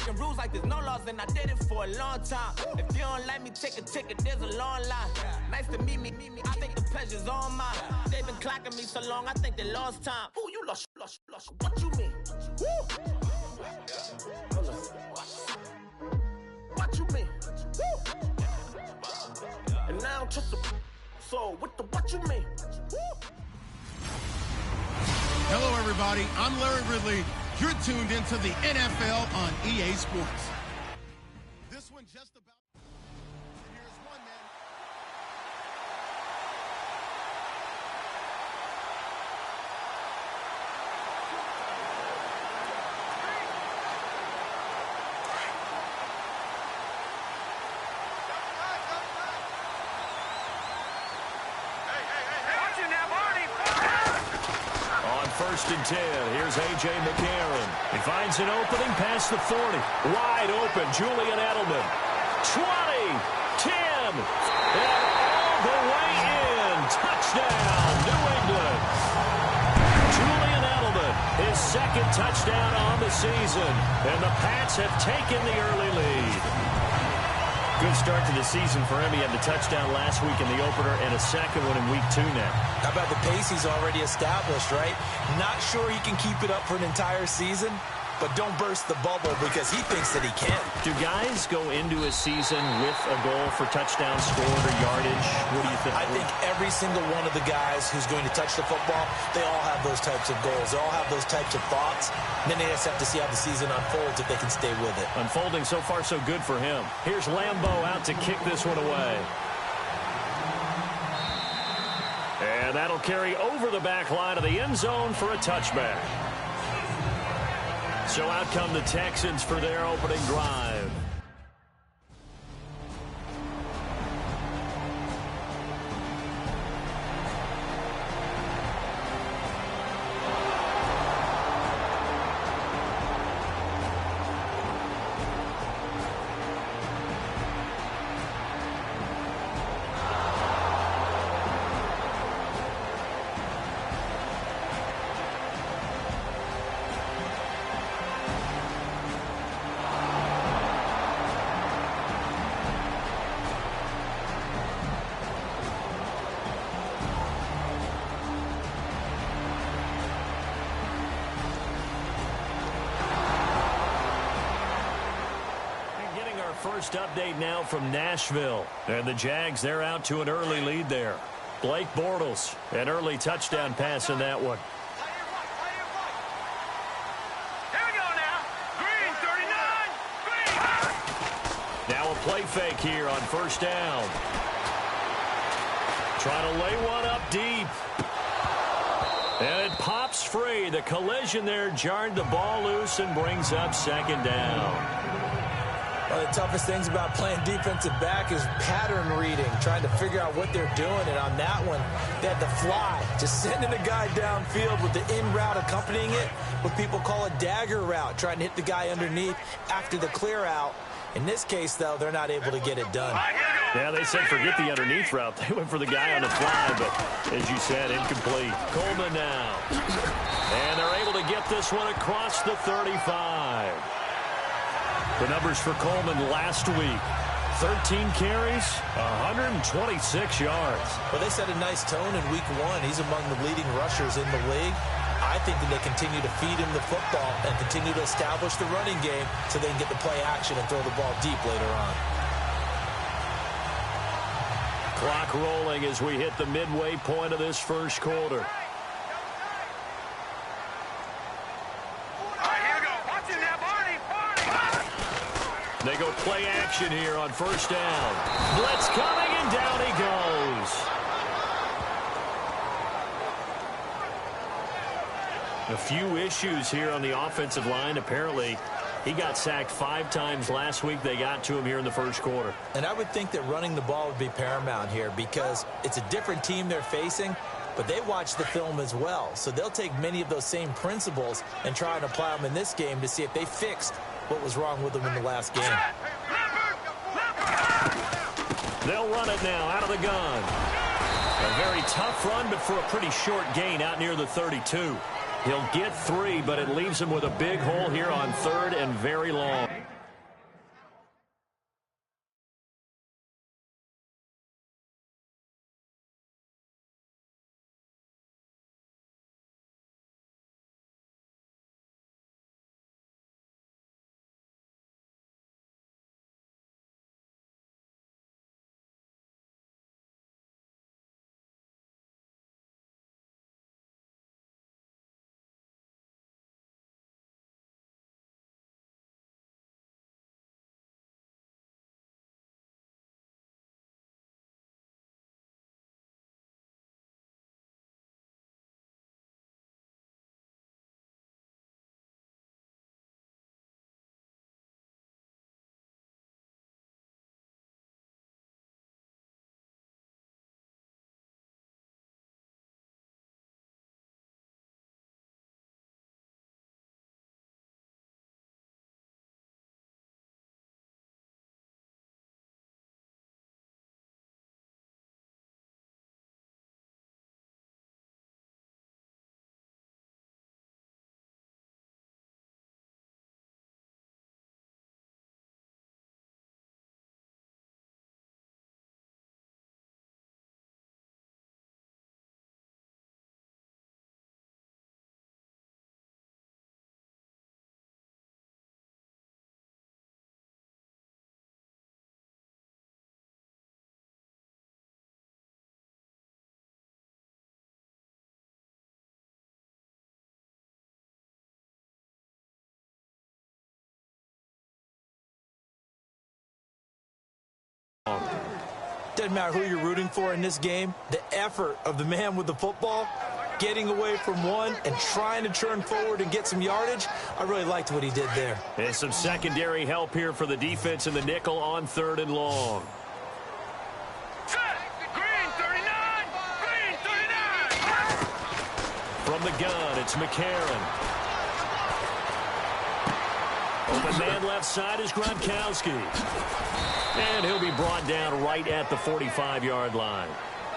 breaking rules like there's no laws, and I did it for a long time. If you don't like me, take a ticket, there's a long line. Nice to meet me, I think the pleasure's all mine. They've been clocking me so long, I think they lost time. Ooh, you lost, what you mean? Woo! What you mean? Woo! And now I'm just a so what you mean? Woo! Hello, everybody. I'm Larry Ridley. You're tuned into the NFL on EA Sports. This one just about. Here's one man. First and 10. Here's A.J. McCarron. He finds an opening past the 40. Wide open, Julian Edelman. 20, 10, and all the way in. Touchdown, New England. Julian Edelman, his second touchdown on the season. And the Pats have taken the early lead. Good start to the season for him. He had the touchdown last week in the opener and a second one in week 2 now. How about the pace he's already established, right? Not sure he can keep it up for an entire season, but don't burst the bubble because he thinks that he can. Do guys go into a season with a goal for touchdown scored or yardage? What do you think? I think every single one of the guys who's going to touch the football, they all have those types of goals. They all have those types of thoughts. And then they just have to see how the season unfolds if they can stay with it. Unfolding so far so good for him. Here's Lambeau out to kick this one away. And that'll carry over the back line of the end zone for a touchback. So out come the Texans for their opening drive. First update now from Nashville. And the Jags, they're out to an early lead there. Blake Bortles, an early touchdown pass in that one. Here we go now. Green, 39. Green. Now a play fake here on first down. Trying to lay one up deep. And it pops free. The collision there jarred the ball loose and brings up second down. One of the toughest things about playing defensive back is pattern reading, trying to figure out what they're doing. And on that one, they had to fly, just sending a guy downfield with the in route accompanying it, what people call a dagger route, trying to hit the guy underneath after the clear out. In this case, though, they're not able to get it done. Yeah, they said forget the underneath route. They went for the guy on the fly, but as you said, incomplete. Coleman now. And they're able to get this one across the 35. The numbers for Coleman last week. 13 carries, 126 yards. Well, they set a nice tone in week 1. He's among the leading rushers in the league. I think that they continue to feed him the football and continue to establish the running game so they can get the play action and throw the ball deep later on. Clock rolling as we hit the midway point of this first quarter. They go play action here on first down. Blitz coming, and down he goes. A few issues here on the offensive line. Apparently, he got sacked 5 times last week. They got to him here in the first quarter. And I would think that running the ball would be paramount here because it's a different team they're facing, but they watch the film as well. So they'll take many of those same principles and try and apply them in this game to see if they fixed what was wrong with them in the last game. They'll run it now out of the gun. A very tough run, but for a pretty short gain out near the 32. He'll get 3, but it leaves him with a big hole here on 3rd and very long. doesn't matter who you're rooting for in this game, the effort of the man with the football, getting away from one and trying to turn forward and get some yardage, I really liked what he did there. And some secondary help here for the defense in the nickel on 3rd and long. Set. Green 39. Green 39. From the gun, it's McCarron. Open man left side is Gronkowski. And he'll be brought down right at the 45-yard line.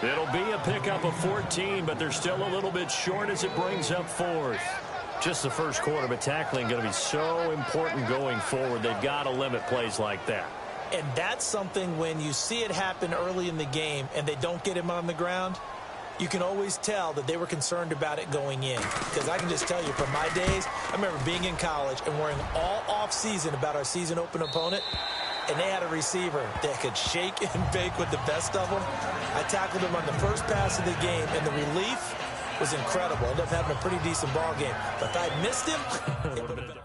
It'll be a pickup of 14, but they're still a little bit short as it brings up 4th. Just the first quarter, but tackling going to be so important going forward. They've got to limit plays like that. And that's something when you see it happen early in the game and they don't get him on the ground, you can always tell that they were concerned about it going in. Because I can just tell you from my days, I remember being in college and worrying all off-season about our season open opponent, and they had a receiver that could shake and bake with the best of them. I tackled him on the first pass of the game, and the relief was incredible. Ended up having a pretty decent ball game. But if I'd missed him, it would have been...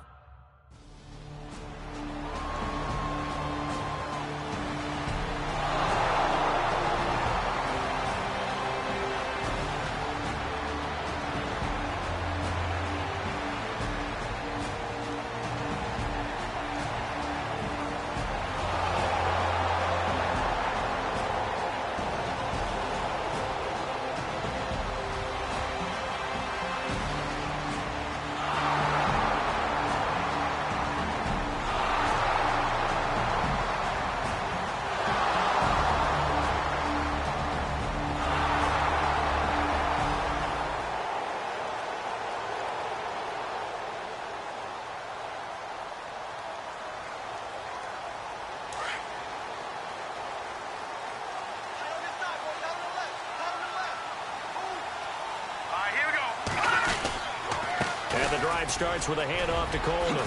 Starts with a handoff to Coleman.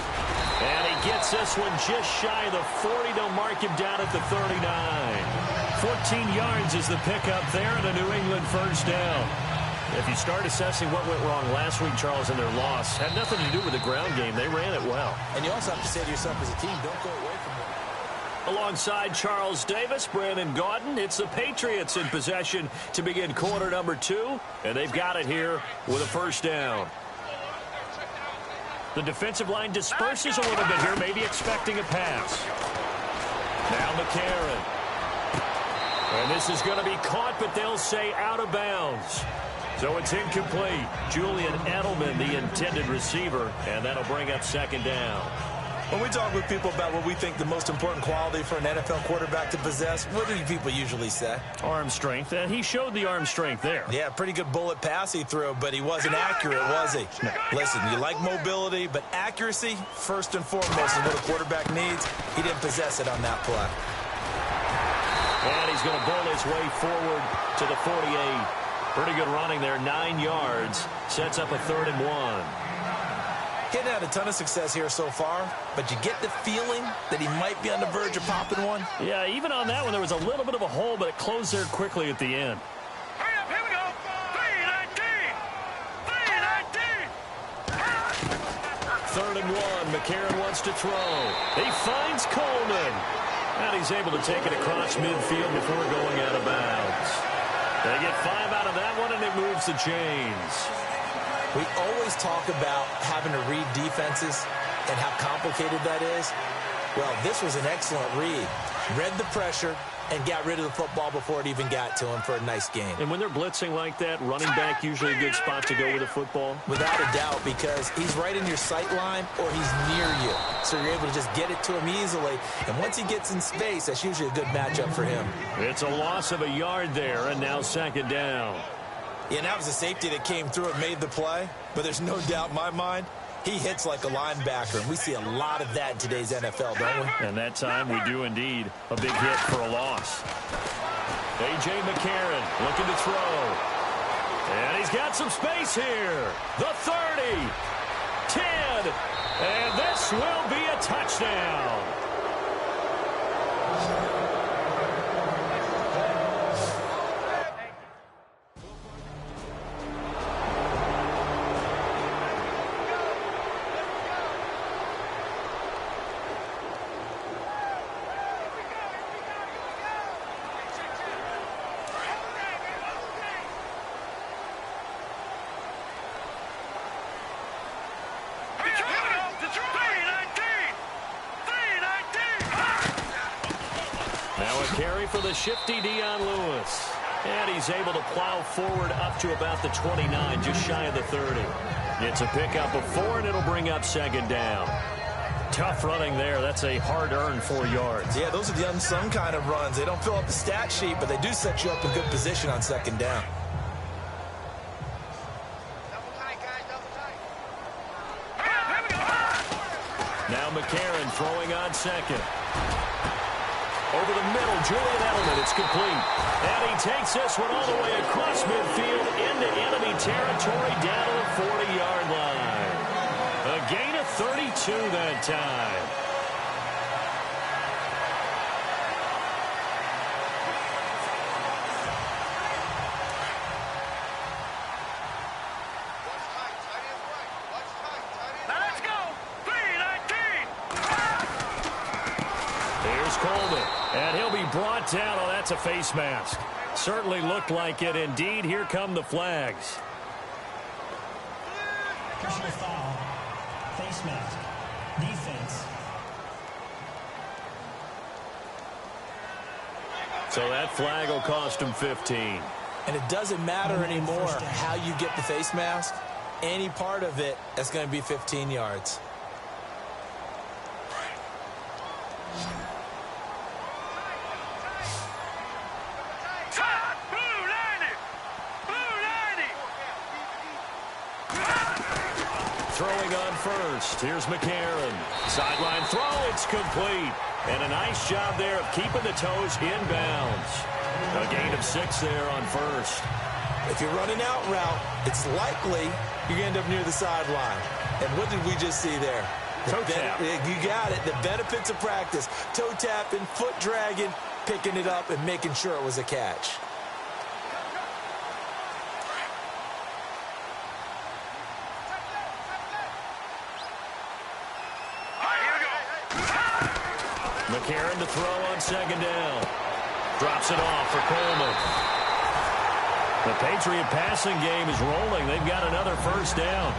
And he gets this one just shy of the 40. They'll mark him down at the 39. 14 yards is the pickup there and a New England first down. If you start assessing what went wrong last week, Charles, in their loss, had nothing to do with the ground game. They ran it well. And you also have to say to yourself as a team, don't go away from it. Alongside Charles Davis, Brandon Gaudin, it's the Patriots in possession to begin quarter number 2. And they've got it here with a first down. The defensive line disperses a little bit here, maybe expecting a pass. Now McCarron. And this is going to be caught, but they'll say out of bounds. So it's incomplete. Julian Edelman, the intended receiver, and that'll bring up second down. When we talk with people about what we think the most important quality for an NFL quarterback to possess, what do people usually say? Arm strength, and he showed the arm strength there. Yeah, pretty good bullet pass he threw, but he wasn't accurate, was he? No. Listen, you like mobility, but accuracy, first and foremost, is what a quarterback needs. He didn't possess it on that play. And he's going to bull his way forward to the 48. Pretty good running there, 9 yards. Sets up a 3rd and 1. Getting had a ton of success here so far, but you get the feeling that he might be on the verge of popping one. Yeah, even on that one, there was a little bit of a hole, but it closed there quickly at the end. Hurry up, here we go. 3rd and 1. McCarron wants to throw. He finds Coleman. And he's able to take it across midfield before going out of bounds. They get 5 out of that one, and it moves the chains. We always talk about having to read defenses and how complicated that is. Well, this was an excellent read. Read the pressure and got rid of the football before it even got to him for a nice game. And when they're blitzing like that, running back usually a good spot to go with the football? Without a doubt, because he's right in your sight line or he's near you. So you're able to just get it to him easily. And once he gets in space, that's usually a good matchup for him. It's a loss of a yard there, and now second down. Yeah, and that was a safety that came through and made the play. But there's no doubt in my mind, he hits like a linebacker, and we see a lot of that in today's NFL, don't we? And that time we do indeed. A big hit for a loss. A.J. McCarron looking to throw. And he's got some space here. The 30, 10, and this will be a touchdown. a carry for the shifty Dion Lewis. And he's able to plow forward up to about the 29, just shy of the 30. It's a pickup of 4, and it'll bring up second down. Tough running there. That's a hard-earned 4 yards. Yeah, those are the unsung kind of runs. They don't fill up the stat sheet, but they do set you up in good position on second down. Now McCarron throwing on second. Over the middle, Julian Edelman, it's complete. And he takes this one all the way across midfield into enemy territory down to the 40-yard line. A gain of 32 that time. Let's go. 319. Here's Coleman, and he'll be brought down. Oh, that's a face mask. Certainly looked like it. Indeed, here come the flags. Personal foul. Face mask. Defense. So that flag will cost him 15. And it doesn't matter anymore how you get the face mask. Any part of it, that's going to be 15 yards. Blue 90. Blue 90. Throwing on first. Here's McCarron. Sideline throw. It's complete. And a nice job there of keeping the toes in bounds. A gain of 6 there on first. If you're running out route, it's likely you're going to end up near the sideline. And what did we just see there? Toe tap. You got it. The benefits of practice. Toe tapping, foot dragging, picking it up, and making sure it was a catch. All right, here we go. McCarron to throw on second down. Drops it off for Coleman. The Patriot passing game is rolling. They've got another first down.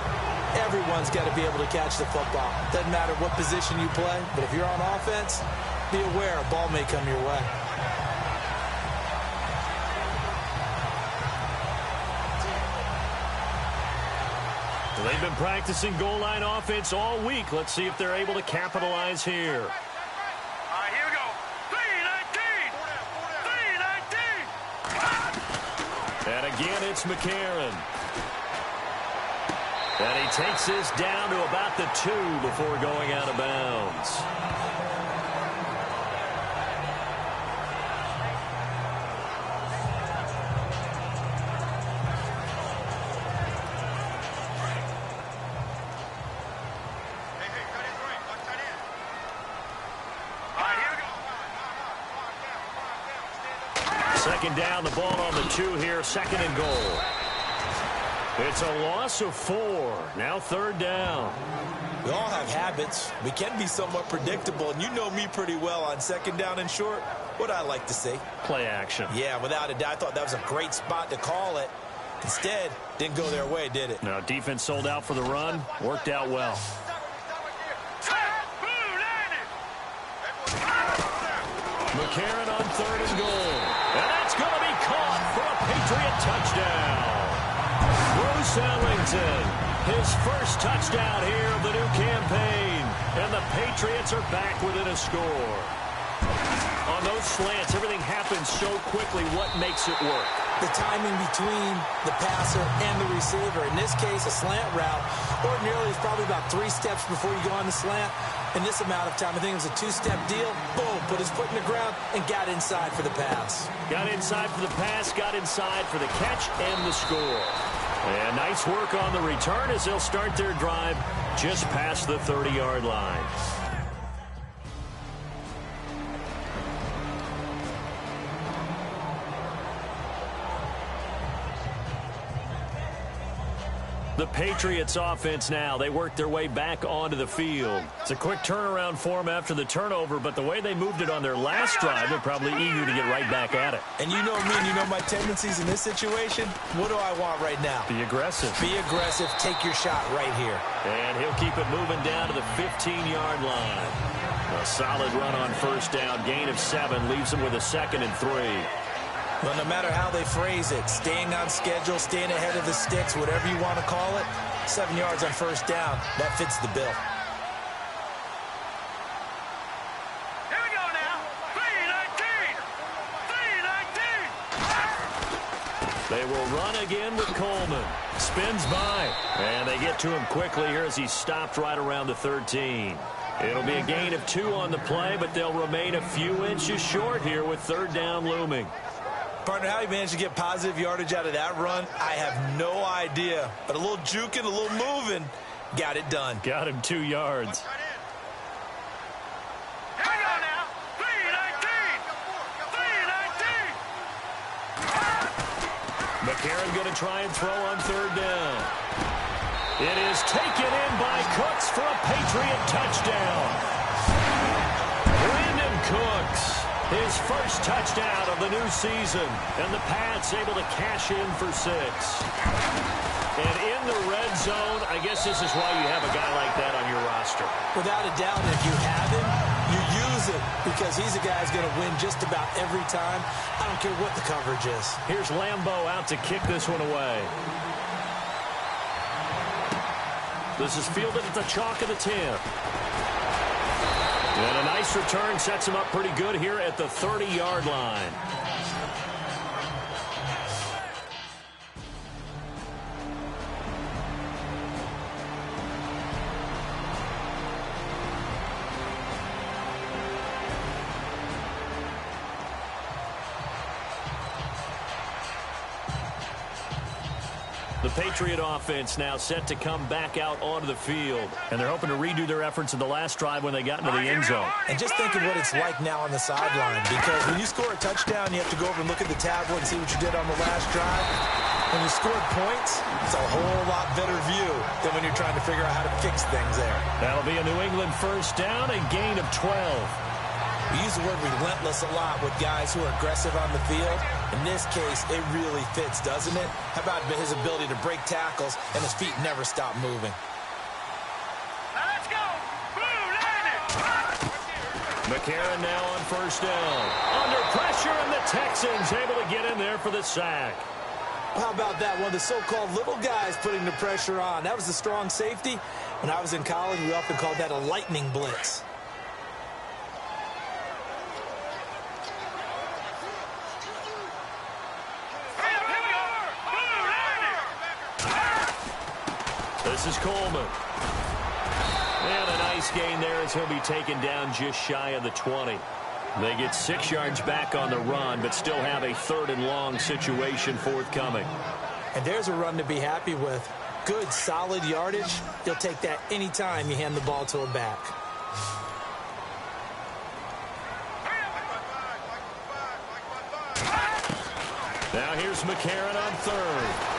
Everyone's got to be able to catch the football. Doesn't matter what position you play, but if you're on offense, be aware a ball may come your way. They've been practicing goal line offense all week. Let's see if they're able to capitalize here. All right, here we go. 319. 319. And again, it's McCarron. And he takes this down to about the 2 before going out of bounds. Second down, the ball on the 2 here, second and goal. It's a loss of 4. Now third down. We all have habits. We can be somewhat predictable, and you know me pretty well on second down and short. What I like to see. Play action. Yeah, without a doubt. I thought that was a great spot to call it. Instead, didn't go their way, did it? Now defense sold out for the run. Worked out well. McCarron on third and goal. And that's going to be caught for a Patriot touchdown. Bruce Ellington, his first touchdown here of the new campaign. And the Patriots are back within a score. On those slants, everything happens so quickly. What makes it work? The timing between the passer and the receiver. In this case, a slant route. Ordinarily, it's probably about 3 steps before you go on the slant. In this amount of time, I think it was a 2-step deal. Boom, put his foot in the ground and got inside for the pass. Got inside for the pass, got inside for the catch and the score. And nice work on the return as they'll start their drive just past the 30-yard line. The Patriots offense now, they work their way back onto the field. It's a quick turnaround for them after the turnover, but the way they moved it on their last drive, they're probably eager to get right back at it. And you know me and you know my tendencies in this situation. What do I want right now? Be aggressive. Be aggressive. Take your shot right here. And he'll keep it moving down to the 15-yard line. A solid run on first down. Gain of 7 leaves them with a 2nd and 3. Well, no matter how they phrase it, staying on schedule, staying ahead of the sticks, whatever you want to call it, 7 yards on first down, that fits the bill. Here we go now. 3-19. 3-19. They will run again with Coleman. Spins by. And they get to him quickly here as he's stopped right around the 13. It'll be a gain of 2 on the play, but they'll remain a few inches short here with 3rd down looming. Partner, how he managed to get positive yardage out of that run, I have no idea. But a little juking, a little moving, got it done. Got him 2 yards. Here we go now. 3-19. 3-19. McCarron going to try and throw on 3rd down. It is taken in by Cooks for a Patriot touchdown. Brandon Cooks, his first touchdown of the new season. And the Pats able to cash in for 6. And in the red zone, I guess this is why you have a guy like that on your roster. Without a doubt, if you have him, you use him because he's a guy who's going to win just about every time. I don't care what the coverage is. Here's Lambeau out to kick this one away. This is fielded at the chalk of the 10. And a nice return sets him up pretty good here at the 30-yard line. The Patriot offense now set to come back out onto the field. And they're hoping to redo their efforts in the last drive when they got into the end zone. And just think of what it's like now on the sideline. Because when you score a touchdown, you have to go over and look at the tablet and see what you did on the last drive. When you scored points, it's a whole lot better view than when you're trying to figure out how to fix things there. That'll be a New England first down, a gain of 12. We use the word relentless a lot with guys who are aggressive on the field. In this case, it really fits, doesn't it? How about his ability to break tackles and his feet never stop moving? Now let's go. Blue landed. McCarron now on first down. Under pressure, and the Texans able to get in there for the sack. How about that? One of the so-called little guys putting the pressure on. That was the strong safety. When I was in college, we often called that a lightning blitz. This is Coleman. And a nice gain there as he'll be taken down just shy of the 20. They get 6 yards back on the run, but still have a 3rd and long situation forthcoming. And there's a run to be happy with. Good, solid yardage. You'll take that anytime you hand the ball to a back. Now here's McCarron on 3rd.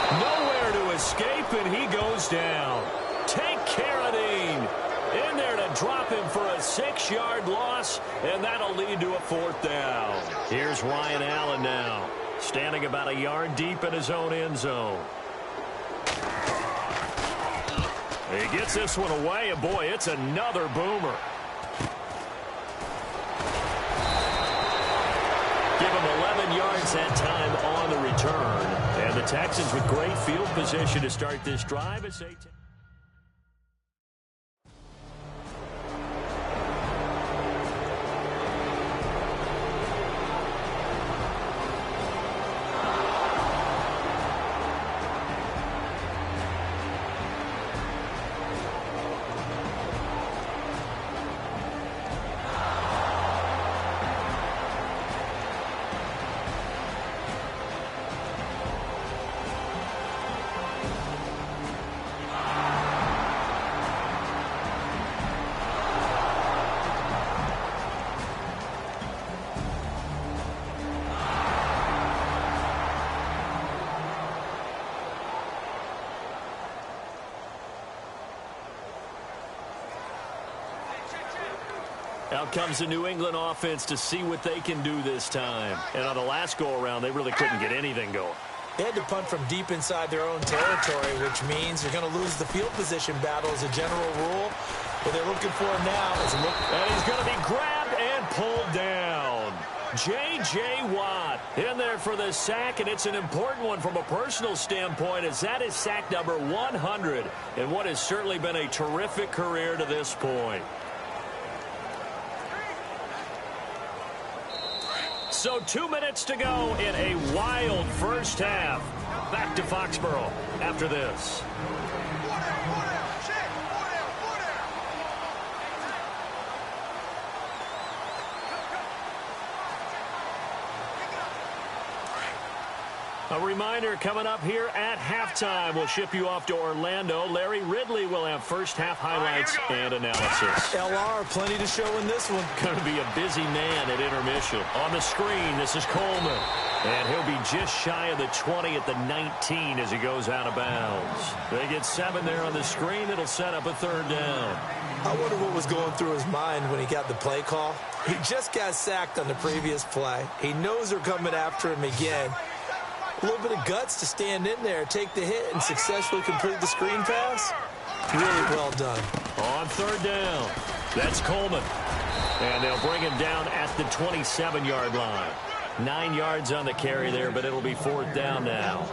Nowhere to escape, and he goes down. Take Carradine in there to drop him for a 6-yard loss, and that'll lead to a 4th down. Here's Ryan Allen now, standing about a yard deep in his own end zone. He gets this one away, and boy, it's another boomer. Give him 11 yards that time on the return. And the Texans with great field position to start this drive as they Out comes the New England offense to see what they can do this time. And on the last go-around, they really couldn't get anything going. They had to punt from deep inside their own territory, which means you're going to lose the field position battle as a general rule. What they're looking for now is a look. And he's going to be grabbed and pulled down. J.J. Watt in there for the sack, and it's an important one from a personal standpoint, as that is sack number 100 in what has certainly been a terrific career to this point. So 2 minutes to go in a wild first half. Back to Foxborough after this. A reminder coming up here at halftime. We'll ship you off to Orlando. Larry Ridley will have first half highlights and analysis. LR, plenty to show in this one. Going to be a busy man at intermission. On the screen, this is Coleman. And he'll be just shy of the 20 at the 19 as he goes out of bounds. They get 7 there on the screen. It'll set up a third down. I wonder what was going through his mind when he got the play call. He just got sacked on the previous play. He knows they're coming after him again. A little bit of guts to stand in there, take the hit, and successfully complete the screen pass. Really well done. On third down, that's Coleman. And they'll bring him down at the 27-yard line. 9 yards on the carry there, but it'll be fourth down now.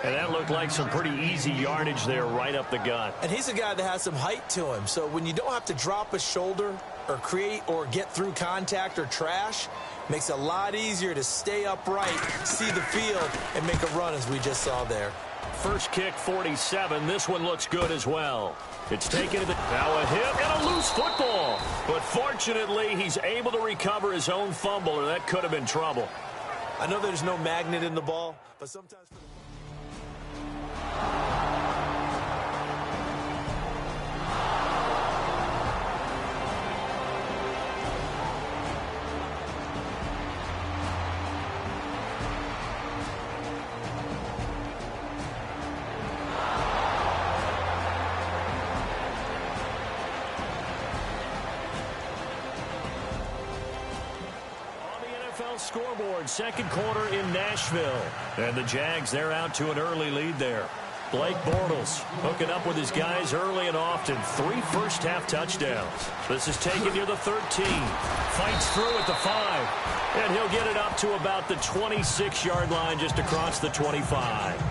And that looked like some pretty easy yardage there right up the gut. And he's a guy that has some height to him. So when you don't have to drop a shoulder or create or get through contact or trash, makes it a lot easier to stay upright, see the field, and make a run as we just saw there. First kick, 47. This one looks good as well. It's taken to the... Now a hit and a loose football. But fortunately, he's able to recover his own fumble, or that could have been trouble. I know there's no magnet in the ball, but sometimes... Scoreboard, second quarter in Nashville. And the Jags, they're out to an early lead there. Blake Bortles hooking up with his guys early and often. 3 first-half touchdowns. This is taken near the 13. Fights through at the 5. And he'll get it up to about the 26-yard line just across the 25.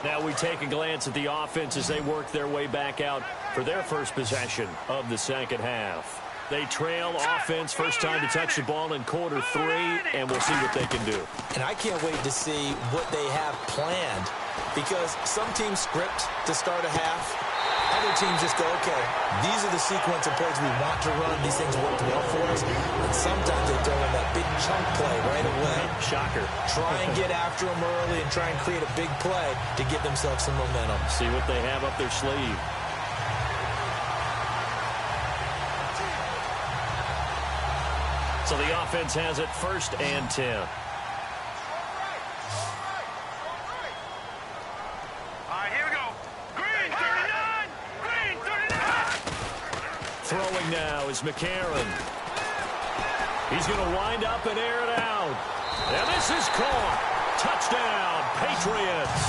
Now we take a glance at the offense as they work their way back out for their first possession of the second half. They trail offense, first time to touch the ball in quarter 3, and we'll see what they can do. And I can't wait to see what they have planned, because some teams script to start a half. Other teams just go, okay, these are the sequence of plays we want to run. These things worked well for us. And sometimes they throw in that big chunk play right away. Shocker. Try and get after them early and try and create a big play to give themselves some momentum. See what they have up their sleeve. So the offense has it first and 10. Throwing now is McCarron. He's going to wind up and air it out. And this is caught. Touchdown, Patriots.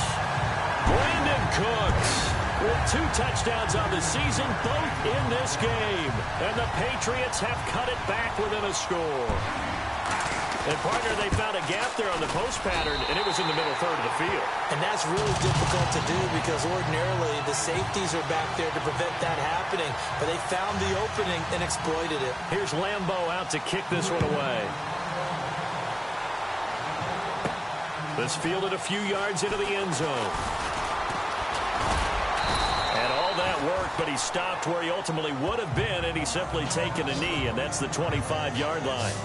Brandon Cooks with 2 touchdowns on the season, both in this game. And the Patriots have cut it back within a score. And, partner, they found a gap there on the post pattern, and it was in the middle third of the field. And that's really difficult to do because ordinarily the safeties are back there to prevent that happening. But they found the opening and exploited it. Here's Lambeau out to kick this one away. This fielded a few yards into the end zone. And all that work, but he stopped where he ultimately would have been, and he's simply taken a knee, and that's the 25-yard line.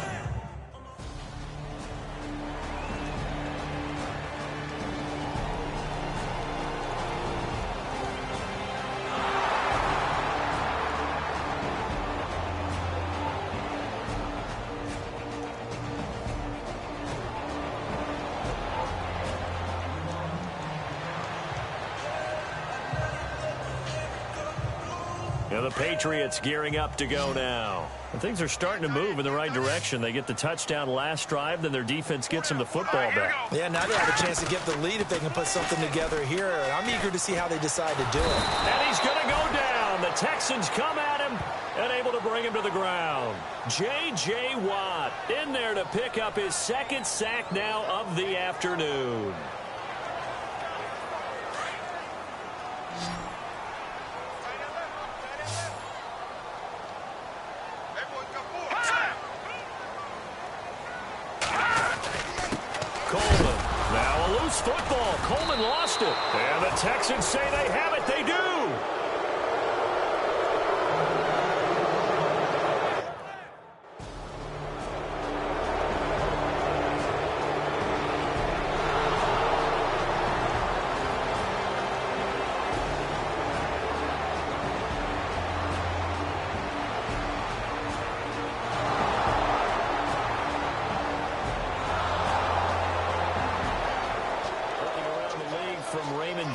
The Patriots gearing up to go now. And things are starting to move in the right direction. They get the touchdown last drive, then their defense gets them the football back. Yeah, now they have a chance to get the lead if they can put something together here. I'm eager to see how they decide to do it. And he's going to go down. The Texans come at him and able to bring him to the ground. J.J. Watt in there to pick up his second sack now of the afternoon. Football. Coleman lost it. And the Texans say they have it. They do.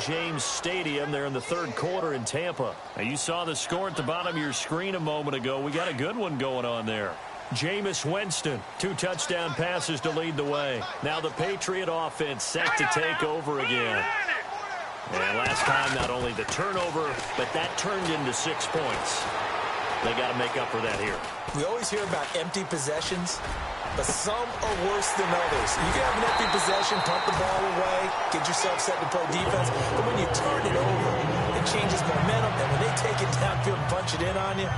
James Stadium. They're in the third quarter in Tampa. Now, you saw the score at the bottom of your screen a moment ago. We got a good one going on there. Jameis Winston, 2 touchdown passes to lead the way. Now the Patriot offense set to take over again. And last time, not only the turnover, but that turned into 6 points. They got to make up for that here. We always hear about empty possessions, but some are worse than others. You can have an empty possession, punt the ball away, get yourself set to play defense, but when you turn it over, it changes momentum, and when they take it downfield and punch it in on you,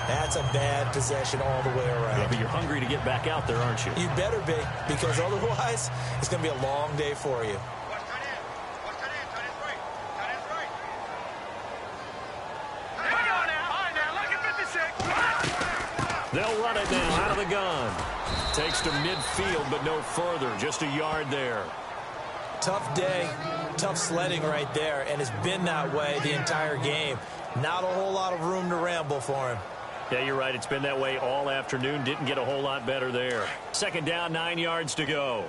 that's a bad possession all the way around. Yeah, but you're hungry to get back out there, aren't you? You better be, because otherwise, it's going to be a long day for you. They'll run it now out of the gun. Takes to midfield, but no further. Just a yard there. Tough day, tough sledding right there, and it's been that way the entire game. Not a whole lot of room to ramble for him. Yeah, you're right. It's been that way all afternoon. Didn't get a whole lot better there. Second down, 9 yards to go.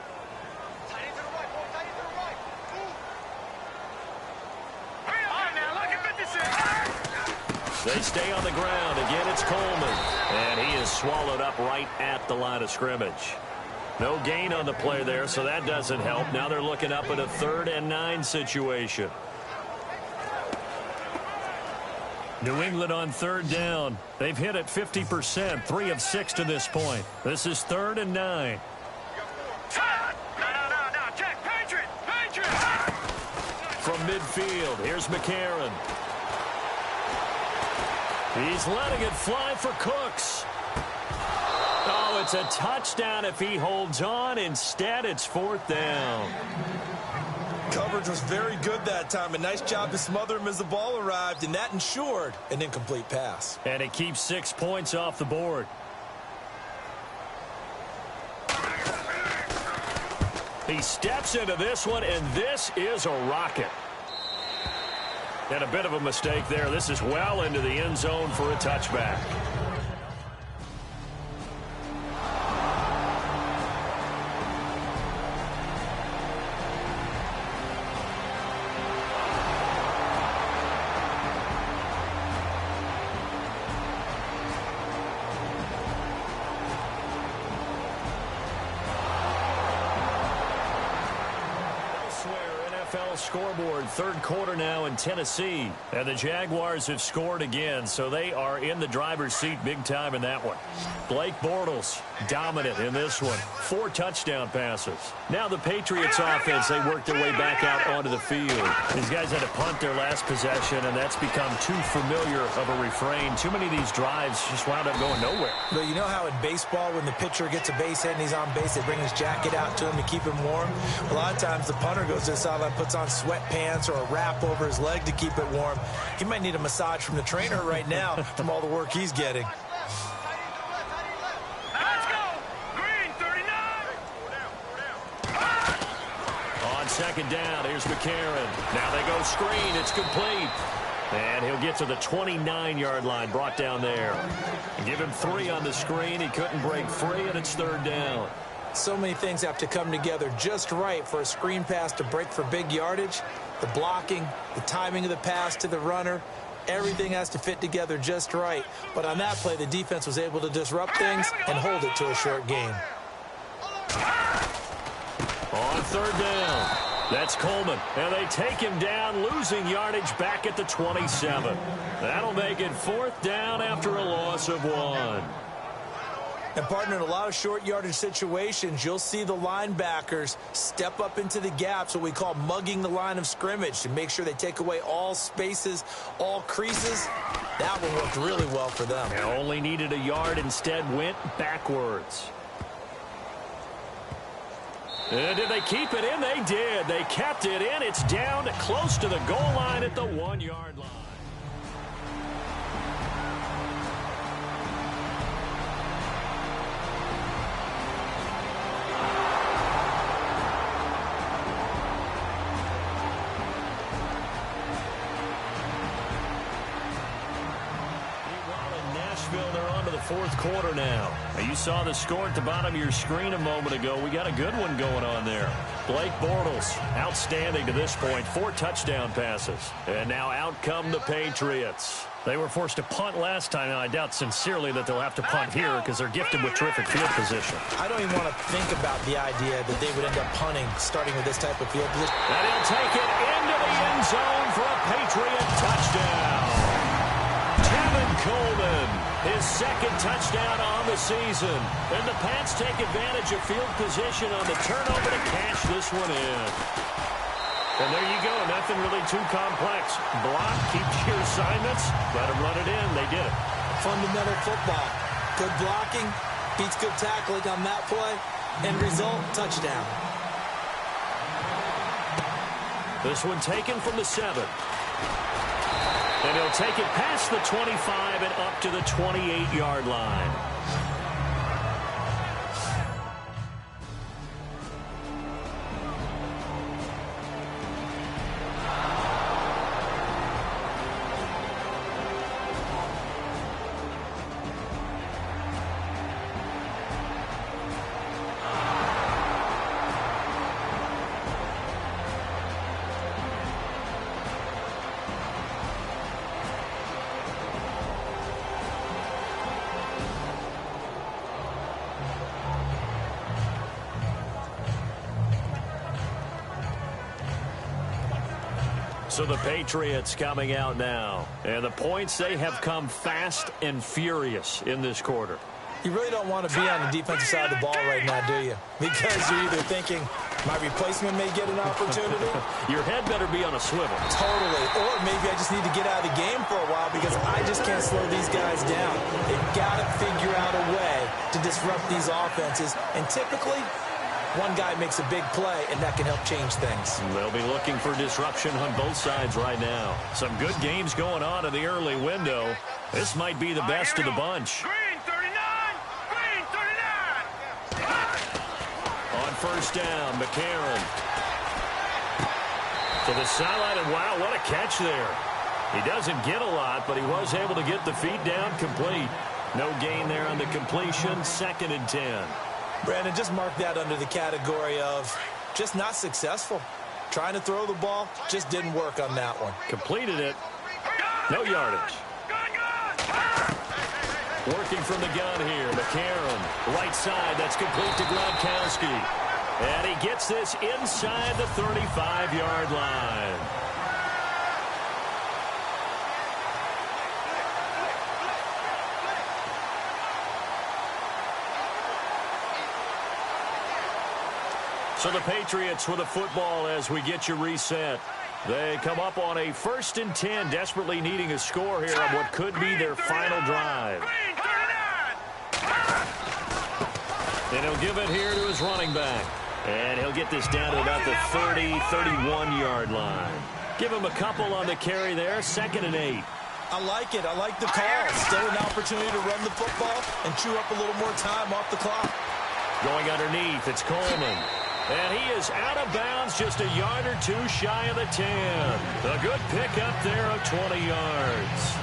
They stay on the ground. Again, it's Coleman. And he is swallowed up right at the line of scrimmage. No gain on the play there, so that doesn't help. Now they're looking up at a 3rd and 9 situation. New England on 3rd down. They've hit it 50%, 3 of 6 to this point. This is 3rd and 9. From midfield, here's McCarron. He's letting it fly for Cooks. Oh, it's a touchdown if he holds on. Instead, it's 4th down. Coverage was very good that time. A nice job to smother him as the ball arrived, and that ensured an incomplete pass. And it keeps 6 points off the board. He steps into this one, and this is a rocket. And a bit of a mistake there. This is well into the end zone for a touchback. NFL scoreboard. Third quarter now in Tennessee. And the Jaguars have scored again, so they are in the driver's seat big time in that one. Blake Bortles dominant in this one. 4 touchdown passes. Now the Patriots offense, they work their way back out onto the field. These guys had to punt their last possession, and that's become too familiar of a refrain. Too many of these drives just wound up going nowhere. But you know how in baseball, when the pitcher gets a base hit and he's on base, they bring his jacket out to him to keep him warm? A lot of times the punter goes to the sideline, puts on sweatpants or a wrap over his leg to keep it warm. He might need a massage from the trainer right now from all the work he's getting. Let's go! Green, 39! On second down, here's McCarron. Now they go screen. It's complete. And he'll get to the 29-yard line, brought down there. And give him 3 on the screen. He couldn't break free, and it's third down. So many things have to come together just right for a screen pass to break for big yardage. The blocking, the timing of the pass to the runner, everything has to fit together just right. But on that play, the defense was able to disrupt things and hold it to a short game. On third down, that's Coleman. And they take him down, losing yardage back at the 27. That'll make it fourth down after a loss of 1. And, partner, in a lot of short yardage situations, you'll see the linebackers step up into the gaps, what we call mugging the line of scrimmage, to make sure they take away all spaces, all creases. That one worked really well for them. They only needed a yard, instead went backwards. And did they keep it in? They did. They kept it in. It's down close to the goal line at the 1-yard line. They're on to the fourth quarter now. You saw the score at the bottom of your screen a moment ago. We got a good one going on there. Blake Bortles, outstanding to this point. 4 touchdown passes. And now out come the Patriots. They were forced to punt last time, and I doubt sincerely that they'll have to punt here because they're gifted with terrific field position. I don't even want to think about the idea that they would end up punting starting with this type of field position. And he'll take it into the end zone for a Patriot touchdown. Kevin Coleman, his second touchdown on the season. And the Pats take advantage of field position on the turnover to cash this one in. And there you go. Nothing really too complex. Block, keep your assignments, let them run it in. They did it. Fundamental football. Good blocking, beats good tackling on that play. End result, touchdown. This one taken from the 7. And he'll take it past the 25 and up to the 28-yard line. So the Patriots coming out now. And the points, they have come fast and furious in this quarter. You really don't want to be on the defensive side of the ball right now, do you? Because you're either thinking, my replacement may get an opportunity. Your head better be on a swivel. Totally. Or maybe I just need to get out of the game for a while because I just can't slow these guys down. They've got to figure out a way to disrupt these offenses. And typically, one guy makes a big play, and that can help change things. They'll be looking for disruption on both sides right now. Some good games going on in the early window. This might be the best of the bunch. Green, 39! Green, 39! On first down, McCarron. To the sideline, and wow, what a catch there. He doesn't get a lot, but he was able to get the feet down complete. No gain there on the completion, 2nd and 10. Brandon, just mark that under the category of just not successful. Trying to throw the ball, just didn't work on that one. Completed it. No yardage. Working from the gun here, McCarron. Right side, that's complete to Gronkowski. And he gets this inside the 35-yard line. So the Patriots with the football as we get you reset. They come up on a 1st and 10, desperately needing a score here on what could be their final drive. And he'll give it here to his running back. And he'll get this down to about the 30, 31-yard line. Give him a couple on the carry there, 2nd and 8. I like it. I like the call. Still an opportunity to run the football and chew up a little more time off the clock. Going underneath, it's Coleman. And he is out of bounds, just a yard or two shy of the 10. A good pickup there of 20 yards.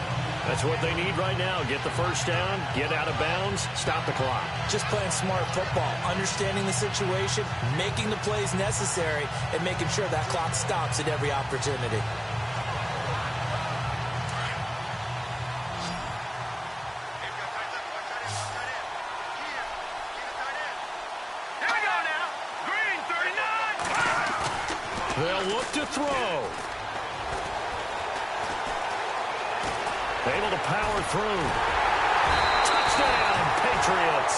That's what they need right now. Get the first down, get out of bounds, stop the clock. Just playing smart football, understanding the situation, making the plays necessary, and making sure that clock stops at every opportunity. They'll look to throw. Able to power through. Touchdown, Patriots.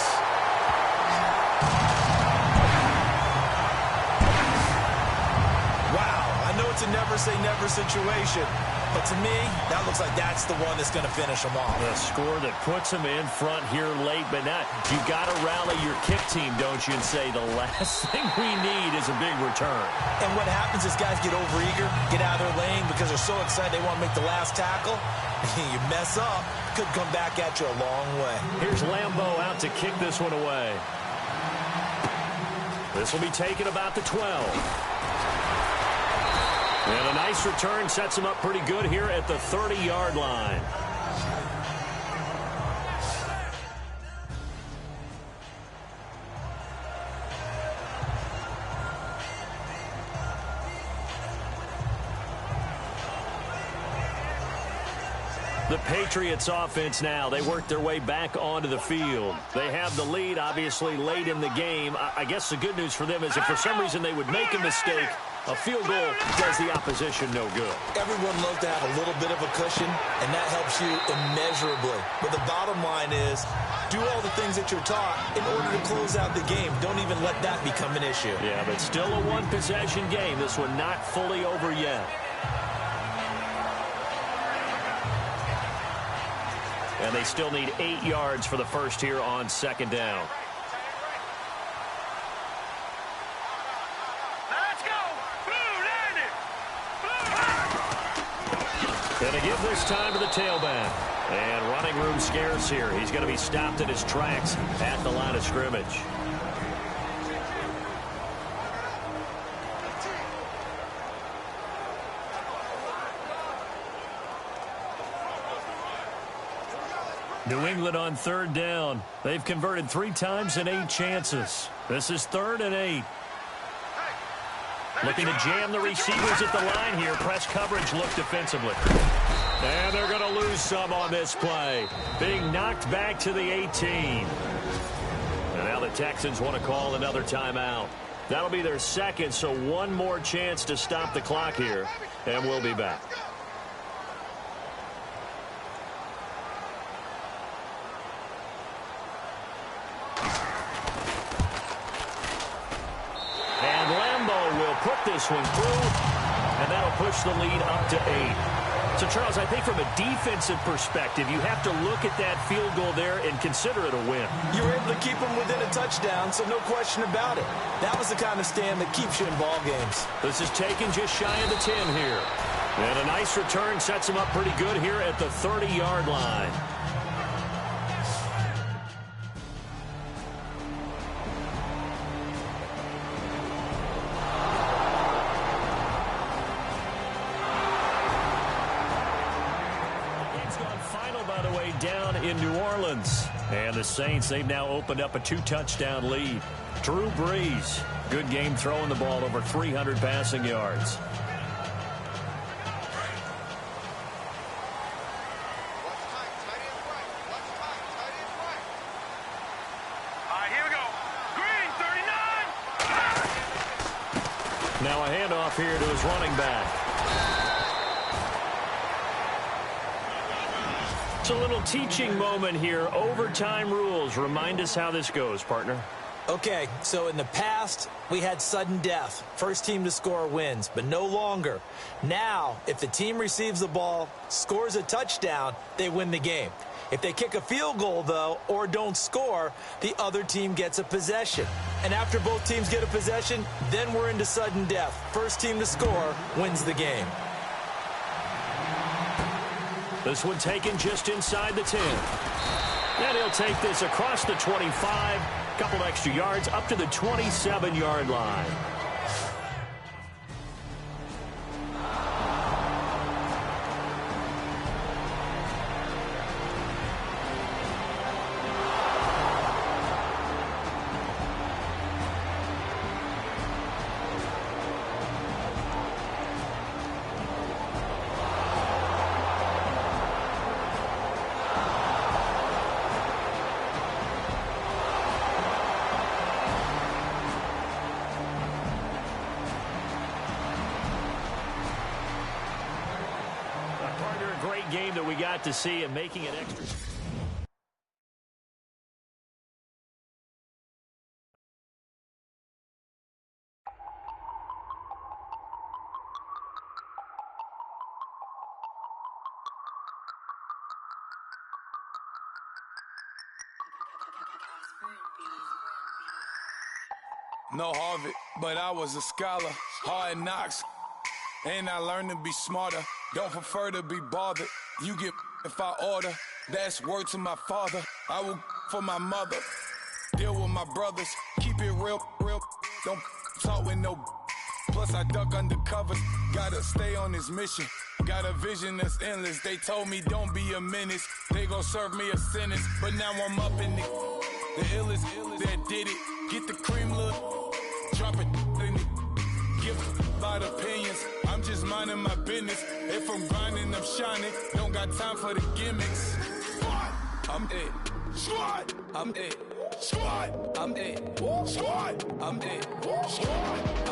Wow, I know it's a never-say-never situation, but to me, that looks like that's the one that's going to finish them off. A score that puts them in front here late, but now you got to rally your kick team, don't you, and say the last thing we need is a big return. And what happens is guys get overeager, get out of their lane because they're so excited they want to make the last tackle. You mess up, could come back at you a long way. Here's Lambeau out to kick this one away. This will be taken about the 12. And a nice return sets him up pretty good here at the 30-yard line. The Patriots offense now, they work their way back onto the field. They have the lead, obviously, late in the game. I guess the good news for them is if for some reason they would make a mistake, a field goal does the opposition no good. Everyone loves to have a little bit of a cushion, and that helps you immeasurably. But the bottom line is, do all the things that you're taught in order to close out the game. Don't even let that become an issue. Yeah, but still a one-possession game. This one not fully over yet. And they still need 8 yards for the first here on 2nd down. Let's go! Blue landed! Going to give this time to the tailback. And running room scarce here. He's going to be stopped in his tracks at the line of scrimmage. New England on 3rd down. They've converted 3 times in 8 chances. This is 3rd and 8. Looking to jam the receivers at the line here. Press coverage look defensively. And they're going to lose some on this play. Being knocked back to the 18. And now the Texans want to call another timeout. That'll be their 2nd, so one more chance to stop the clock here. And we'll be back. Put this one through, and that'll push the lead up to 8. So, Charles, I think from a defensive perspective, you have to look at that field goal there and consider it a win. You were able to keep them within a touchdown, so no question about it. That was the kind of stand that keeps you in ball games. This is taken just shy of the 10 here. And a nice return sets him up pretty good here at the 30-yard line. Down in New Orleans. And the Saints, they've now opened up a 2-touchdown lead. Drew Brees, good game throwing the ball, over 300 passing yards. Here we go. Green, 39. Now a handoff here to his running back. It's a little teaching moment here. Overtime rules. Remind us how this goes, partner. Okay, so in the past, we had sudden death. First team to score wins, but no longer. Now, if the team receives the ball, scores a touchdown, they win the game. If they kick a field goal, though, or don't score, the other team gets a possession. And after both teams get a possession, then we're into sudden death. First team to score wins the game. This one taken just inside the 10. And he'll take this across the 25. Couple extra yards up to the 27-yard line. Great game that we got to see and making it extra. No Harvard, but I was a scholar. Hard knocks, and I learned to be smarter. Don't prefer to be bothered. You get if I order. That's word to my father. I will for my mother. Deal with my brothers. Keep it real. Don't talk with no. Plus I duck undercover. Gotta stay on this mission. Got a vision that's endless. They told me don't be a menace. They gon' serve me a sentence. But now I'm up in the illest that did it. Get the cream, look. Drop it in it. Give about opinions. I'm just minding my business. If I'm grinding, I'm shining. Don't got time for the gimmicks. Squad, I'm it. Squad, I'm it. Squad, I'm it. Squad, I'm it. Squad,